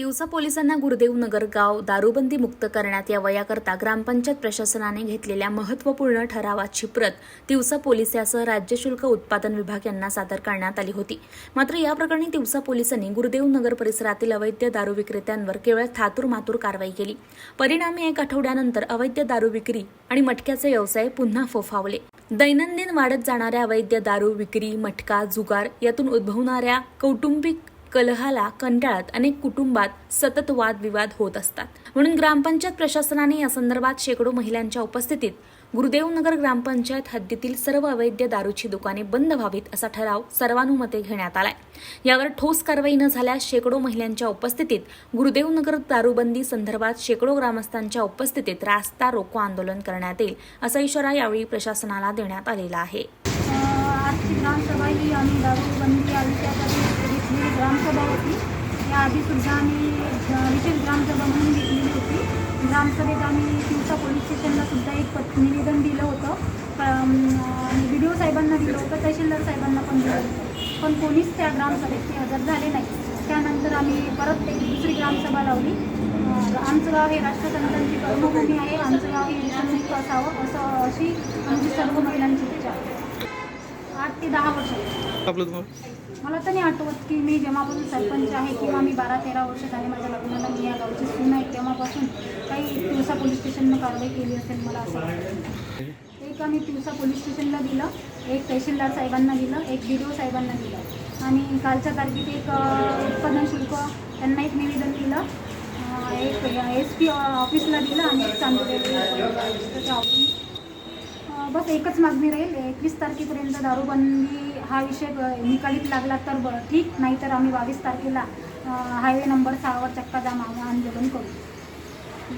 तिवसा पोलिसांना गुरुदेव नगर गाव दारूबंदी मुक्त करण्यात यावं याकरता ग्रामपंचायत प्रशासनाने घेतलेल्या महत्त्वपूर्ण ठरावाची प्रत तिवसा पोलीस यासह राज्य शुल्क उत्पादन विभाग यांना सादर करण्यात आली होती। मात्र या प्रकरणी तिवसा पोलिसांनी गुरुदेव नगर परिसरातील अवैध दारू विक्रेत्यांवर केवळ थातूरमातूर कारवाई केली। परिणामी 1 आठवड्यानंतर अवैध दारू विक्री आणि मटक्याचे व्यवसाय पुन्हा फोफावले। दैनंदिन वाढत जाणाऱ्या अवैध दारू विक्री, मटका, जुगार यातून उद्भवणाऱ्या कौटुंबिक कलहाला कंटाळत अनेक कुटुंबात सतत वादविवाद होत असतात। म्हणून ग्रामपंचायत प्रशासनाने या संदर्भात शेकडो महिलांच्या उपस्थितीत गुरुदेवनगर ग्रामपंचायत हद्दीतील सर्व अवैध दारूची दुकाने बंद व्हावीत असा ठराव सर्वानुमते घेण्यात आलाय। यावर ठोस कारवाई न झाल्यास शेकडो महिलांच्या उपस्थितीत गुरुदेवनगर दारूबंदी संदर्भात शेकडो ग्रामस्थांच्या उपस्थितीत रास्ता रोको आंदोलन करण्यात येईल असा इशारा यावेळी प्रशासनाला देण्यात आलेला आहे। आजची ग्रामसभा ही आम्ही दारूबंदी या विषयासाठी घेतलेली ग्रामसभा होती। याआधीसुद्धा आम्ही विशेष ग्रामसभा म्हणून घेतलेली होती। ग्रामसभेत आम्ही तिवसा पोलीस स्टेशनला सुद्धा एक निवेदन दिलं होतं, BDO साहेबांना दिलं होतं, तहसीलदार साहेबांना पण दिलं होतं, पण कोणीच त्या ग्रामसभेत हजर झाले नाही। त्यानंतर आम्ही परत एक दुसरी ग्रामसभा लावली। आमचं गाव हे राष्ट्रसंतांची कर्मभूमी आहे, आमचं गाव हे व्यसनमुक्त असावं अशी आमची सर्व महिलांची इच्छा आहे। 8 ते 10 वर्ष मला तर नाही आठवत की मी जेव्हापासून सरपंच आहे किंवा मी 12-13 वर्ष झाले माझ्या लग्नाला, मी या गावची सून आहे, तेव्हापासून काही तिवसा पोलीस स्टेशननं कारवाई केली असेल मला असं वाटतं। एक आम्ही तिवसा पोलीस स्टेशनला दिलं, एक तहसीलदार साहेबांना दिलं, एक BDO साहेबांना दिलं आणि कालच्या तारखेत एक उत्पादन शुल्क त्यांना एक निवेदन दिलं, एक SP ऑफिसला दिलं आणि एक चांदोली बस एकच मागणी राहील। 21 तारखेपर्यंत दारूबंदी हा विषय निकालीत लागला तर ठीक, नाहीतर आम्ही 22 तारखेला हायवे नंबर 6 वर चक्का जाम आंदोलन करू।